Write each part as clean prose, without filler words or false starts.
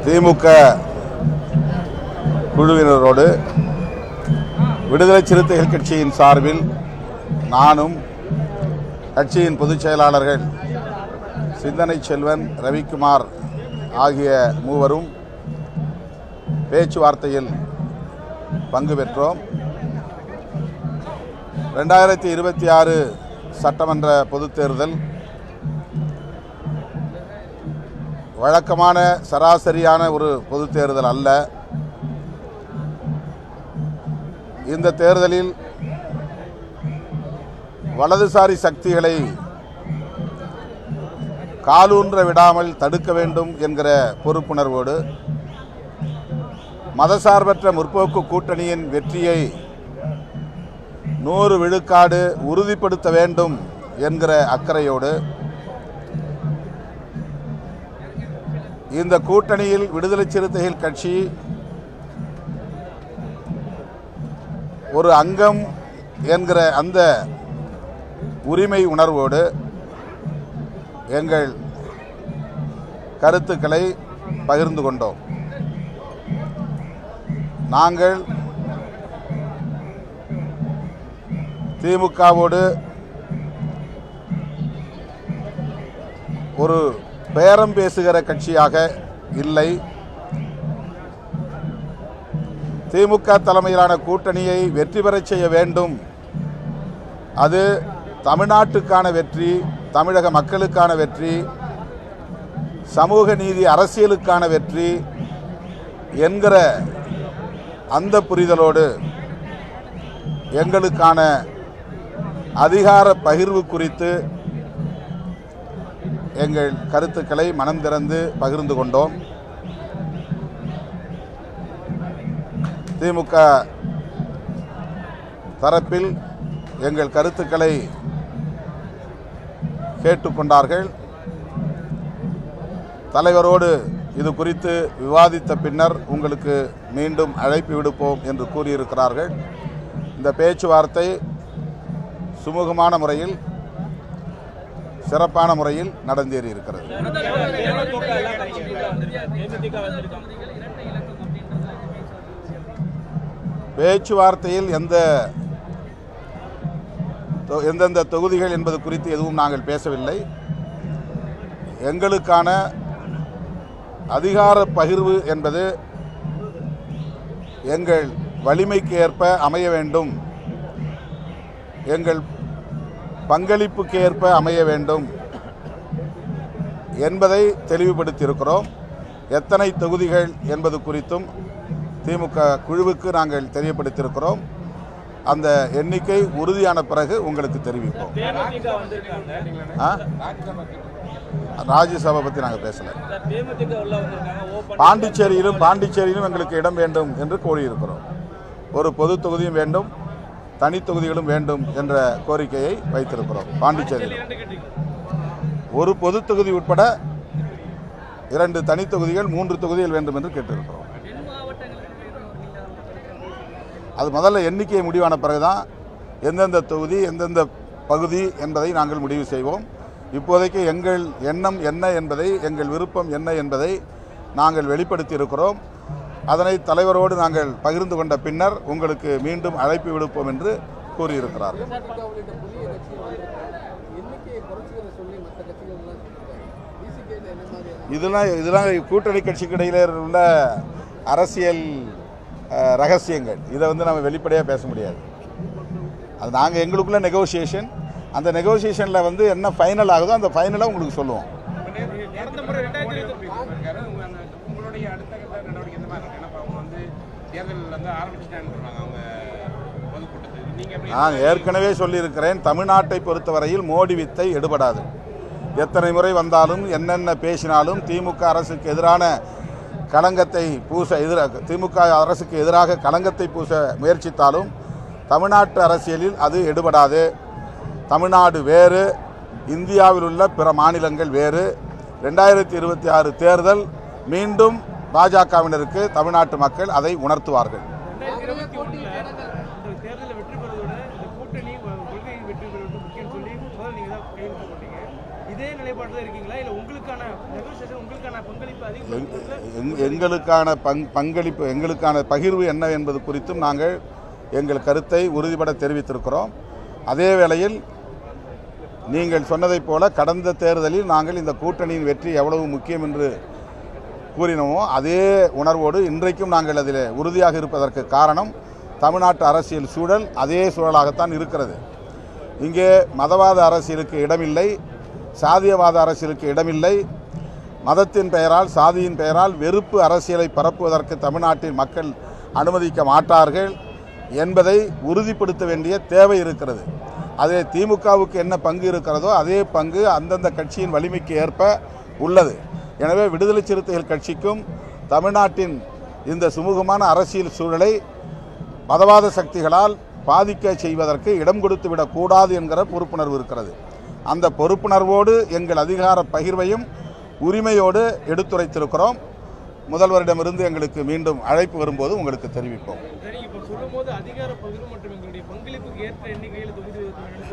திமுக குழுவினரோடு விடுதலை சிறுத்தைகள் கட்சியின் சார்பில் நானும் கட்சியின் பொதுச் செயலாளர்கள் சிந்தனை செல்வன், ரவிக்குமார் ஆகிய மூவரும் பேச்சுவார்த்தையில் பங்கு பெற்றோம். 2026 சட்டமன்ற பொதுத் தேர்தல் வழக்கமான சராசரியான ஒரு பொதுத் தேர்தல் அல்ல. இந்த தேர்தலில் வலதுசாரி சக்திகளை காலூன்ற விடாமல் தடுக்க வேண்டும் என்கிற பொறுப்புணர்வோடு மதசார்பற்ற முற்போக்கு கூட்டணியின் வெற்றியை 100 விழுக்காடு உறுதிப்படுத்த வேண்டும் என்கிற அக்கறையோடு இந்த கூட்டணியில் விடுதலை சிறுத்தைகள் கட்சி ஒரு அங்கம் என்கிற அந்த உரிமை உணர்வோடு எங்கள் கருத்துக்களை பகிர்ந்து கொண்டோம். நாங்கள் திமுகவோடு ஒரு பேரம் பேசுகிற கட்சியாக இல்லை. திமுக தலைமையிலான கூட்டணியை வெற்றி பெறச் செய்ய வேண்டும். அது தமிழ்நாட்டுக்கான வெற்றி, தமிழக மக்களுக்கான வெற்றி, சமூக நீதி அரசியலுக்கான வெற்றி என்கிற அந்த புரிதலோடு எங்களுக்கான அதிகார பகிர்வு குறித்து எங்கள் கருத்துக்களை மனம் திறந்து பகிர்ந்து கொண்டோம். திமுக தரப்பில் எங்கள் கருத்துக்களை கேட்டுக்கொண்டார்கள். தலைவரோடு இது குறித்து விவாதித்த பின்னர் உங்களுக்கு மீண்டும் அழைப்பு விடுப்போம் என்று கூறியிருக்கிறார்கள். இந்த பேச்சுவார்த்தை சுமூகமான முறையில், சிறப்பான முறையில் நடந்தேறி இருக்கிறது. பேச்சுவார்த்தையில் எந்தெந்த தொகுதிகள் என்பது குறித்து எதுவும் நாங்கள் பேசவில்லை. எங்களுக்கான அதிகார பகிர்வு என்பது எங்கள் வலிமைக்கு ஏற்ப அமைய வேண்டும், எங்கள் பங்களிப்புக்கு ஏற்ப அமைய வேண்டும் என்பதை தெளிவுபடுத்தியிருக்கிறோம். எத்தனை தொகுதிகள் என்பது குறித்தும் திமுக குழுவுக்கு நாங்கள் தெரியப்படுத்தியிருக்கிறோம். அந்த எண்ணிக்கை உறுதியான பிறகு உங்களுக்கு தெரிவிப்போம். ராஜ்யசபா பற்றி நாங்கள் பேசல. பாண்டிச்சேரியிலும் எங்களுக்கு இடம் வேண்டும் என்று கோரியிருக்கிறோம். ஒரு பொது தொகுதியும் வேண்டும், தனி தொகுதிகளும் வேண்டும் என்ற கோரிக்கையை வைத்திருக்கிறோம். பாண்டிச்சேரியில் ஒரு பொது தொகுதி உட்பட 2 தனி தொகுதிகள், 3 தொகுதிகள் வேண்டும் என்று கேட்டிருக்கிறோம். அது முதல்ல எண்ணிக்கை முடிவான பிறகுதான் எந்தெந்த தொகுதி, எந்தெந்த பகுதி என்பதை நாங்கள் முடிவு செய்வோம். இப்போதைக்கு எங்கள் எண்ணம் என்ன என்பதை, எங்கள் விருப்பம் என்ன என்பதை நாங்கள் வெளிப்படுத்தி இருக்கிறோம். அதனை தலைவரோடு நாங்கள் பகிர்ந்து கொண்ட பின்னர் உங்களுக்கு மீண்டும் அழைப்பு விடுப்போம் என்று கூறியிருக்கிறார்கள். இதெல்லாம் கூட்டணி கட்சிக்கு இடையில உள்ள அரசியல் ரகசியங்கள். இதை நம்ம வெளிப்படையாக பேச முடியாது. அது நாங்கள் எங்களுக்குள்ள நெகோசியேஷன், அந்த நெகோசியேஷனில் என்ன ஃபைனல் ஆகுதோ அந்த ஃபைனலாக உங்களுக்கு சொல்லுவோம். நான் ஏற்கனவே சொல்லியிருக்கிறேன், தமிழ்நாட்டை பொறுத்தவரையில் மோடி வித்தை எடுபடாது. எத்தனை முறை வந்தாலும், என்னென்ன பேசினாலும், திமுக அரசுக்கு எதிரான களங்கத்தை பூச திமுக அரசுக்கு எதிராக களங்கத்தை பூச முயற்சித்தாலும் தமிழ்நாட்டு அரசியலில் அது எடுபடாது. தமிழ்நாடு வேறு, இந்தியாவில் உள்ள பிற மாநிலங்கள் வேறு. 2026 தேர்தல் மீண்டும் பாஜகவினருக்கு தமிழ்நாட்டு மக்கள் அதை உணர்த்துவார்கள். இதே நிலைப்பாட்டில் இருக்கீங்களா, இல்லை உங்களுக்கான நெகோசியேஷன், உங்களுக்கான பங்களிப்பு எங்களுக்கான பங்களிப்பு, எங்களுக்கான பகிர்வு என்ன என்பது குறித்தும் நாங்கள் எங்கள் கருத்தை உறுதிபட தெரிவித்திருக்கிறோம். அதே வேளையில் நீங்கள் சொன்னதைப் போல கடந்த தேர்தலில் நாங்கள் இந்த கூட்டணியின் வெற்றி எவ்வளவு முக்கியம் என்று கூறினோமோ அதே உணர்வோடு இன்றைக்கும் நாங்கள் அதில் உறுதியாக இருப்பதற்கு காரணம் தமிழ்நாட்டு அரசியல் சூழல் அதே சூழலாகத்தான் இருக்கிறது. இங்கே மதவாத அரசியலுக்கு இடமில்லை, சாதியவாத அரசியலுக்கு இடமில்லை. மதத்தின் பெயரால், சாதியின் பெயரால் வெறுப்பு அரசியலை பரப்புவதற்கு தமிழ்நாட்டில் மக்கள் அனுமதிக்க மாட்டார்கள் என்பதை உறுதிப்படுத்த வேண்டிய தேவை இருக்கிறது. அதே திமுகவுக்கு என்ன பங்கு இருக்கிறதோ அதே பங்கு அந்தந்த கட்சியின் வலிமைக்கு ஏற்ப உள்ளது. எனவே விடுதலை சிறுத்தைகள் கட்சிக்கும் தமிழ்நாட்டின் இந்த சுமூகமான அரசியல் சூழலை மதவாத சக்திகளால் பாதிக்க செய்வதற்கு இடம் கொடுத்து விடக்கூடாது என்கிற பொறுப்புணர்வு இருக்கிறது. அந்த பொறுப்புணர்வோடு எங்கள் அதிகார பகிர்வையும் உரிமையோடு எடுத்துரைத்திருக்கிறோம். முதல்வரிடமிருந்து எங்களுக்கு மீண்டும் அழைப்பு வரும்போது உங்களுக்கு தெரிவிப்போம்.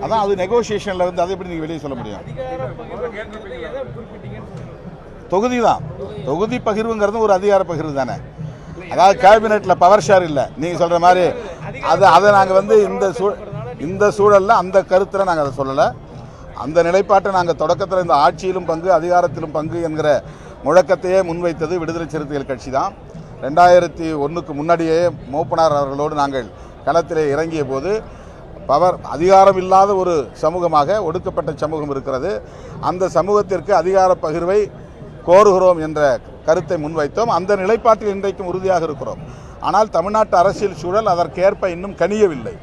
அதான் அது நெகோசியேஷனில் வந்து அதை எப்படி நீங்கள் வெளியே சொல்ல முடியும்? தொகுதி தான், தொகுதி பகிர்வுங்கிறது ஒரு அதிகார பகிர்வு தானே. அதாவது கேபினெட்டில் பவர் ஷேர் இல்லை நீங்கள் சொல்கிற மாதிரி. அதை நாங்கள் வந்து இந்த சூழலில் அந்த கருத்தில் நாங்கள் அதை சொல்லலை. அந்த நிலைப்பாட்டை நாங்கள் தொடக்கத்தில் இந்த ஆட்சியிலும் பங்கு, அதிகாரத்திலும் பங்கு என்கிற முழக்கத்தையே முன்வைத்தது விடுதலை சிறுத்தைகள் கட்சி தான். 2001க்கு முன்னாடியே மூப்பனார் அவர்களோடு நாங்கள் களத்திலே இறங்கிய போது அதிகாரம் இல்லாத ஒரு சமூகமாக ஒடுக்கப்பட்ட சமூகம் இருக்கிறது, அந்த சமூகத்திற்கு அதிகார பகிர்வை கோருகிறோம் என்ற கருத்தை முன்வைத்தோம். அந்த நிலைப்பாட்டில் இன்றைக்கும் உறுதியாக இருக்கிறோம். ஆனால் தமிழ்நாட்டு அரசியல் சூழல் அதற்கேற்ப இன்னும் கனியவில்லை.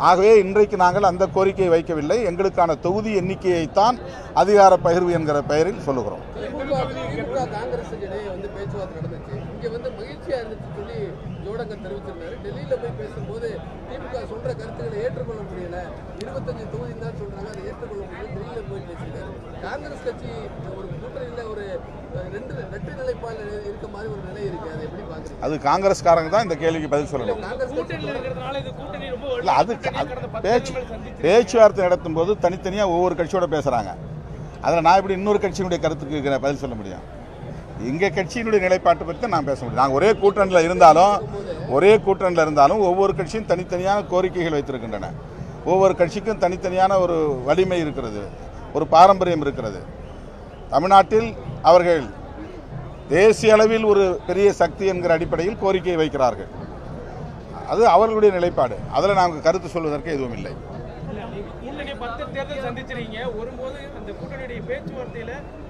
ஆகவே இன்றைக்கு நாங்கள் அந்த கோரிக்கையை வைக்கவில்லை. எங்களுக்கான தொகுதி எண்ணிக்கையைத்தான் அதிகார பகிர்வு என்கிற பெயரில் சொல்லுகிறோம். டெல்லியில் போய் பேசும்போது திமுக சொல்ற கருத்துக்களை ஏற்றுக்கொள்ள முடியல, 25 தொகுதி தான் சொல்றாங்க, அதை ஏற்றுக்கொள்ள முடியல. டெல்லியில் போய் பேசியிருக்காரு. காங்கிரஸ் கட்சி ஒரு கூட்டணியில் ஒரு வெற்றி நிலைப்பாடு இருக்க மாதிரி ஒரு நிலை இருக்கு, அதை எப்படி பாக்குறீங்க? அது காங்கிரஸ்காரங்க தான் இந்த கேள்விக்கு பதில் சொல்லணும். இல்லை, அது பேச்சுவார்த்தை நடத்தும் போது தனித்தனியாக ஒவ்வொரு கட்சியோட பேசுகிறாங்க. அதில் நான் எப்படி இன்னொரு கட்சியினுடைய கருத்துக்கு பதில் சொல்ல முடியும்? எங்கள் கட்சியினுடைய நிலைப்பாட்டை பற்றி நான் பேச முடியும். நாங்கள் ஒரே கூட்டணியில் இருந்தாலும் ஒவ்வொரு கட்சியும் தனித்தனியான கோரிக்கைகள் வைத்திருக்கின்றன. ஒவ்வொரு கட்சிக்கும் தனித்தனியான ஒரு வலிமை இருக்கிறது, ஒரு பாரம்பரியம் இருக்கிறது. தமிழ்நாட்டில் அவர்கள் தேசிய அளவில் ஒரு பெரிய சக்தி என்கிற அடிப்படையில் கோரிக்கையை வைக்கிறார்கள். அது அவர்களுடைய நிலைப்பாடு. அதில் நாங்கள் கருத்து சொல்வதற்கு எதுவும் இல்லை.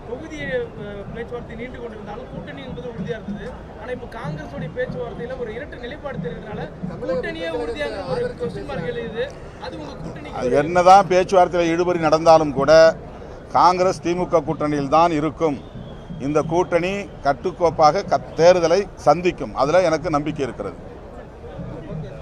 தொகுதி பேச்சுவார்த்தை நீண்டு கொண்டிருந்தாலும் கூட்டணி என்பது உறுதியாக இருந்தது. ஆனால் இப்போ காங்கிரஸோடைய பேச்சுவார்த்தையில் ஒரு இரட்டு நிலைப்பாடு தெரிகிறதுனால கூட்டணியே உறுதியாக ஒரு கொஸ்டின் மார்க் எழுது. அது உங்கள் கூட்டணி என்னதான் பேச்சுவார்த்தையில் இழுபறி நடந்தாலும் கூட காங்கிரஸ் திமுக கூட்டணியில் தான் இருக்கும். இந்த கூட்டணி கட்டுக்கோப்பாக தேர்தலை சந்திக்கும். அதில் எனக்கு நம்பிக்கை இருக்கிறது.